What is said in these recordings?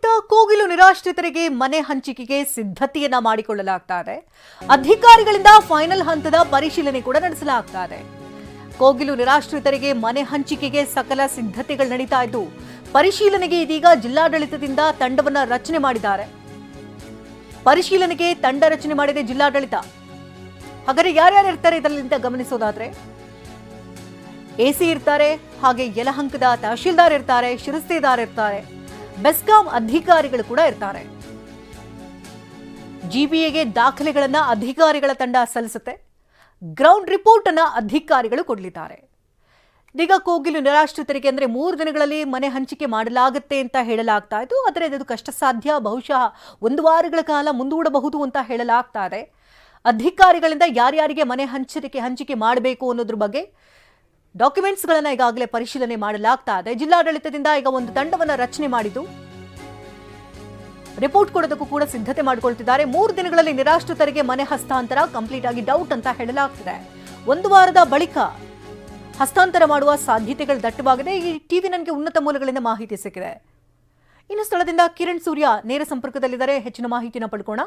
ಈಗ ಕೋಗಿಲು ನಿರಾಶ್ರಿತರಿಗೆ ಮನೆ ಹಂಚಿಕೆಗೆ ಸಿದ್ಧತೆಯನ್ನ ಮಾಡಿಕೊಳ್ಳಲಾಗ್ತಾ ಇದೆ. ಅಧಿಕಾರಿಗಳಿಂದ ಫೈನಲ್ ಹಂತದ ಪರಿಶೀಲನೆ ಕೂಡ ನಡೆಸಲಾಗ್ತಾ ಇದೆ. ಕೋಗಿಲು ನಿರಾಶ್ರಿತರಿಗೆ ಮನೆ ಹಂಚಿಕೆಗೆ ಸಕಲ ಸಿದ್ಧತೆಗಳು ನಡೀತಾ ಇದ್ದು, ಪರಿಶೀಲನೆಗೆ ಇದೀಗ ಜಿಲ್ಲಾಡಳಿತದಿಂದ ತಂಡವನ್ನ ರಚನೆ ಮಾಡಿದ್ದಾರೆ. ಪರಿಶೀಲನೆಗೆ ತಂಡ ರಚನೆ ಮಾಡಿದೆ ಜಿಲ್ಲಾಡಳಿತ. ಹಾಗಾದ್ರೆ ಯಾರ್ಯಾರು ಇರ್ತಾರೆ ಇದರಿಂದ ಗಮನಿಸೋದಾದ್ರೆ, ಎಸಿ ಇರ್ತಾರೆ, ಹಾಗೆ ಯಲಹಂಕದ ತಹಶೀಲ್ದಾರ್ ಇರ್ತಾರೆ, ಶಿರಸ್ತೇದಾರ್ ಇರ್ತಾರೆ, ಬೆಸ್ಕಾಂ ಅಧಿಕಾರಿಗಳು ಕೂಡ ಇರ್ತಾರೆ. ಜಿಬಿಎಗೆ ದಾಖಲೆಗಳನ್ನ ಅಧಿಕಾರಿಗಳ ತಂಡ ಸಲ್ಲಿಸುತ್ತೆ. ಗ್ರೌಂಡ್ ರಿಪೋರ್ಟ್ ಅನ್ನ ಅಧಿಕಾರಿಗಳು ಕೊಡಲಿದ್ದಾರೆ. ಈಗ ಕೋಗಿಲು ನಿರಾಶ್ರಿತರಿಗೆ ಅಂದ್ರೆ 3 ದಿನಗಳಲ್ಲಿ ಮನೆ ಹಂಚಿಕೆ ಮಾಡಲಾಗುತ್ತೆ ಅಂತ ಹೇಳಲಾಗ್ತಾ ಇತ್ತು. ಆದರೆ ಅದು ಕಷ್ಟ ಸಾಧ್ಯ, ಬಹುಶಃ 1 ವಾರಗಳ ಕಾಲ ಮುಂದೂಡಬಹುದು ಅಂತ ಹೇಳಲಾಗ್ತಾ ಇದೆ. ಅಧಿಕಾರಿಗಳಿಂದ ಯಾರ್ಯಾರಿಗೆ ಮನೆ ಹಂಚಿಕೆ ಮಾಡಬೇಕು ಅನ್ನೋದ್ರ ಬಗ್ಗೆ ಡಾಕ್ಯುಮೆಂಟ್ಸ್ಗಳನ್ನ ಈಗಾಗಲೇ ಪರಿಶೀಲನೆ ಮಾಡಲಾಗ್ತಾ ಇದೆ. ಜಿಲ್ಲಾಡಳಿತದಿಂದ ಈಗ ಒಂದು ತಂಡವನ್ನ ರಚನೆ ಮಾಡಿದ್ದು ರಿಪೋರ್ಟ್ ಕೊಡೋದಕ್ಕೂ ಕೂಡ ಸಿದ್ಧತೆ ಮಾಡಿಕೊಳ್ತಿದ್ದಾರೆ. 3 ದಿನಗಳಲ್ಲಿ ನಿರಾಶ್ರಿತರಿಗೆ ಮನೆ ಹಸ್ತಾಂತರ ಕಂಪ್ಲೀಟ್ ಆಗಿ ಡೌಟ್ ಅಂತ ಹೇಳಲಾಗ್ತಿದೆ. 1 ವಾರದ ಬಳಿಕ ಹಸ್ತಾಂತರ ಮಾಡುವ ಸಾಧ್ಯತೆಗಳು ದಟ್ಟವಾಗಿದೆ. ಈ ಟಿವಿ ನನಗೆ ಉನ್ನತ ಮೂಲಗಳಿಂದ ಮಾಹಿತಿ ಸಿಕ್ಕಿದೆ. ಇನ್ನು ಸ್ಥಳದಿಂದ ಕಿರಣ್ ಸೂರ್ಯ ನೇರ ಸಂಪರ್ಕದಲ್ಲಿದ್ದಾರೆ. ಹೆಚ್ಚಿನ ಮಾಹಿತಿನ ಪಡ್ಕೋಣ.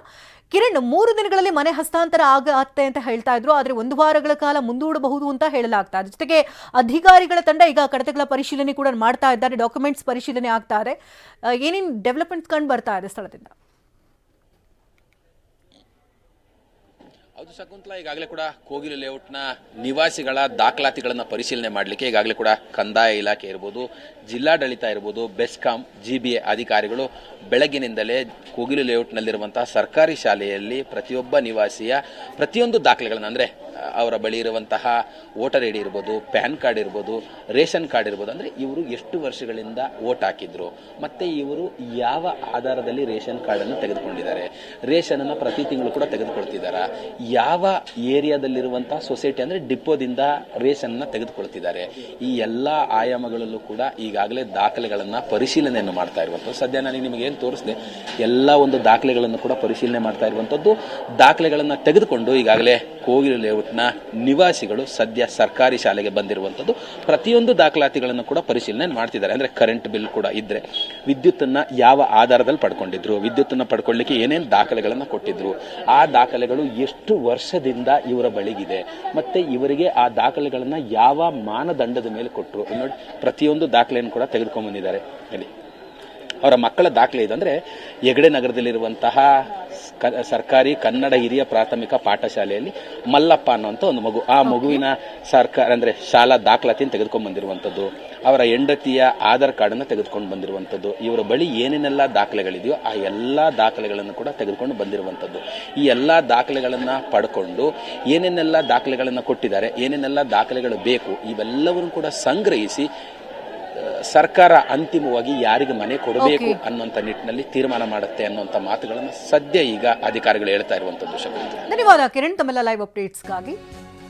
ಕಿರಣ್, 3 ದಿನಗಳಲ್ಲಿ ಮನೆ ಹಸ್ತಾಂತರ ಆಗತ್ತೆ ಅಂತ ಹೇಳ್ತಾ ಇದ್ರು, ಆದ್ರೆ 1 ವಾರಗಳ ಕಾಲ ಮುಂದೂಡಬಹುದು ಅಂತ ಹೇಳಲಾಗ್ತಾ ಇದೆ. ಜೊತೆಗೆ ಅಧಿಕಾರಿಗಳ ತಂಡ ಈಗ ಕಡತಗಳ ಪರಿಶೀಲನೆ ಕೂಡ ಮಾಡ್ತಾ ಇದ್ದಾರೆ. ಡಾಕ್ಯುಮೆಂಟ್ಸ್ ಪರಿಶೀಲನೆ ಆಗ್ತಾ ಇದೆ. ಏನೇನು ಡೆವಲಪ್ಮೆಂಟ್ಸ್ ಕಂಡು ಬರ್ತಾ ಇದೆ ಸ್ಥಳದಿಂದ? ಹೌದು ಶಕುಂತಲಾ, ಈಗಾಗಲೇ ಕೂಡ ಕೋಗಿಲು ಲೇಔಟ್ನ ನಿವಾಸಿಗಳ ದಾಖಲಾತಿಗಳನ್ನು ಪರಿಶೀಲನೆ ಮಾಡಲಿಕ್ಕೆ ಈಗಾಗಲೇ ಕೂಡ ಕಂದಾಯ ಇಲಾಖೆ ಇರ್ಬೋದು, ಜಿಲ್ಲಾಡಳಿತ ಇರ್ಬೋದು, ಬೆಸ್ಕಾಂ, ಜಿಬಿಎ ಅಧಿಕಾರಿಗಳು ಬೆಳಗ್ಗಿನಿಂದಲೇ ಕೋಗಿಲು ಲೇಔಟ್ನಲ್ಲಿರುವಂತಹ ಸರ್ಕಾರಿ ಶಾಲೆಯಲ್ಲಿ ಪ್ರತಿಯೊಬ್ಬ ನಿವಾಸಿಯ ಪ್ರತಿಯೊಂದು ದಾಖಲೆಗಳನ್ನು, ಅಂದರೆ ಅವರ ಬಳಿ ಇರುವಂತಹ ವೋಟರ್ ಐ ಡಿ ಇರ್ಬೋದು, ಪ್ಯಾನ್ ಕಾರ್ಡ್ ಇರ್ಬೋದು, ರೇಷನ್ ಕಾರ್ಡ್ ಇರ್ಬೋದು, ಅಂದರೆ ಇವರು ಎಷ್ಟು ವರ್ಷಗಳಿಂದ ವೋಟ್ ಹಾಕಿದ್ರು, ಮತ್ತು ಇವರು ಯಾವ ಆಧಾರದಲ್ಲಿ ರೇಷನ್ ಕಾರ್ಡನ್ನು ತೆಗೆದುಕೊಂಡಿದ್ದಾರೆ, ರೇಷನನ್ನು ಪ್ರತಿ ತಿಂಗಳು ಕೂಡ ತೆಗೆದುಕೊಳ್ತಿದ್ದಾರೆ, ಯಾವ ಏರಿಯಾದಲ್ಲಿರುವಂತಹ ಸೊಸೈಟಿ ಅಂದರೆ ಡಿಪೋದಿಂದ ರೇಷನ್ನ ತೆಗೆದುಕೊಳ್ತಿದ್ದಾರೆ, ಈ ಎಲ್ಲ ಆಯಾಮಗಳಲ್ಲೂ ಕೂಡ ಈಗಾಗಲೇ ದಾಖಲೆಗಳನ್ನು ಪರಿಶೀಲನೆಯನ್ನು ಮಾಡ್ತಾ ಇರುವಂಥದ್ದು. ಸದ್ಯ ನನಗೆ ನಿಮಗೆ ಏನು ತೋರಿಸಿದೆ, ಎಲ್ಲ ಒಂದು ದಾಖಲೆಗಳನ್ನು ಕೂಡ ಪರಿಶೀಲನೆ ಮಾಡ್ತಾ ಇರುವಂಥದ್ದು. ದಾಖಲೆಗಳನ್ನು ತೆಗೆದುಕೊಂಡು ಈಗಾಗಲೇ ಕೋಗಿಲು ಲೇಔಟ್ನ ನಿವಾಸಿಗಳು ಸದ್ಯ ಸರ್ಕಾರಿ ಶಾಲೆಗೆ ಬಂದಿರುವಂಥದ್ದು. ಪ್ರತಿಯೊಂದು ದಾಖಲಾತಿಗಳನ್ನು ಕೂಡ ಪರಿಶೀಲನೆ ಮಾಡ್ತಿದ್ದಾರೆ. ಅಂದರೆ ಕರೆಂಟ್ ಬಿಲ್ ಕೂಡ ಇದ್ದರೆ, ವಿದ್ಯುತ್ತನ್ನು ಯಾವ ಆಧಾರದಲ್ಲಿ ಪಡ್ಕೊಂಡಿದ್ರು, ವಿದ್ಯುತ್ತನ್ನು ಪಡ್ಕೊಳ್ಳಿಕ್ಕೆ ಏನೇನು ದಾಖಲೆಗಳನ್ನು ಕೊಟ್ಟಿದ್ರು, ಆ ದಾಖಲೆಗಳು ಎಷ್ಟು ವರ್ಷದಿಂದ ಇವರ ಬಳಿಗಿದೆ, ಮತ್ತೆ ಇವರಿಗೆ ಆ ದಾಖಲೆಗಳನ್ನು ಯಾವ ಮಾನದಂಡದ ಮೇಲೆ ಕೊಟ್ಟರು ನೋಡಿ, ಪ್ರತಿಯೊಂದು ದಾಖಲೆಯನ್ನು ಕೂಡ ತೆಗೆದುಕೊಂಡು ಬಂದಿದ್ದಾರೆ. ಇಲ್ಲಿ ಅವರ ಮಕ್ಕಳ ದಾಖಲೆ ಇದೆ. ಅಂದರೆ ಹೆಗಡೆ ನಗರದಲ್ಲಿರುವಂತಹ ಸರ್ಕಾರಿ ಕನ್ನಡ ಹಿರಿಯ ಪ್ರಾಥಮಿಕ ಪಾಠಶಾಲೆಯಲ್ಲಿ ಮಲ್ಲಪ್ಪ ಅನ್ನುವಂಥ ಒಂದು ಮಗು, ಆ ಮಗುವಿನ ಸರ್ಕಾರ ಅಂದರೆ ಶಾಲಾ ದಾಖಲಾತಿಯನ್ನು ತೆಗೆದುಕೊಂಡು ಬಂದಿರುವಂಥದ್ದು, ಅವರ ಹೆಂಡತಿಯ ಆಧಾರ್ ಕಾರ್ಡನ್ನು ತೆಗೆದುಕೊಂಡು ಬಂದಿರುವಂಥದ್ದು, ಇವರ ಬಳಿ ಏನೇನೆಲ್ಲ ದಾಖಲೆಗಳಿದೆಯೋ ಆ ಎಲ್ಲ ದಾಖಲೆಗಳನ್ನು ಕೂಡ ತೆಗೆದುಕೊಂಡು ಬಂದಿರುವಂಥದ್ದು. ಈ ಎಲ್ಲ ದಾಖಲೆಗಳನ್ನು ಪಡ್ಕೊಂಡು ಏನೇನೆಲ್ಲ ದಾಖಲೆಗಳನ್ನು ಕೊಟ್ಟಿದ್ದಾರೆ, ಏನೇನೆಲ್ಲ ದಾಖಲೆಗಳು ಬೇಕು, ಇವೆಲ್ಲವನ್ನು ಕೂಡ ಸಂಗ್ರಹಿಸಿ ಸರ್ಕಾರ ಅಂತಿಮವಾಗಿ ಯಾರಿಗೆ ಮನೆ ಕೊಡಬೇಕು ಅನ್ನುವಂಥ ನಿಟ್ಟಿನಲ್ಲಿ ತೀರ್ಮಾನ ಮಾಡುತ್ತೆ ಅನ್ನುವಂಥ ಮಾತುಗಳನ್ನು ಸದ್ಯ ಈಗ ಅಧಿಕಾರಿಗಳು ಹೇಳ್ತಾ ಇರುವಂಥದ್ದು. ಧನ್ಯವಾದ ಕಿರಣ್, ತಮ್ಮೆಲ್ಲ ಲೈವ್ ಅಪ್ಡೇಟ್ಸ್ಗಾಗಿ.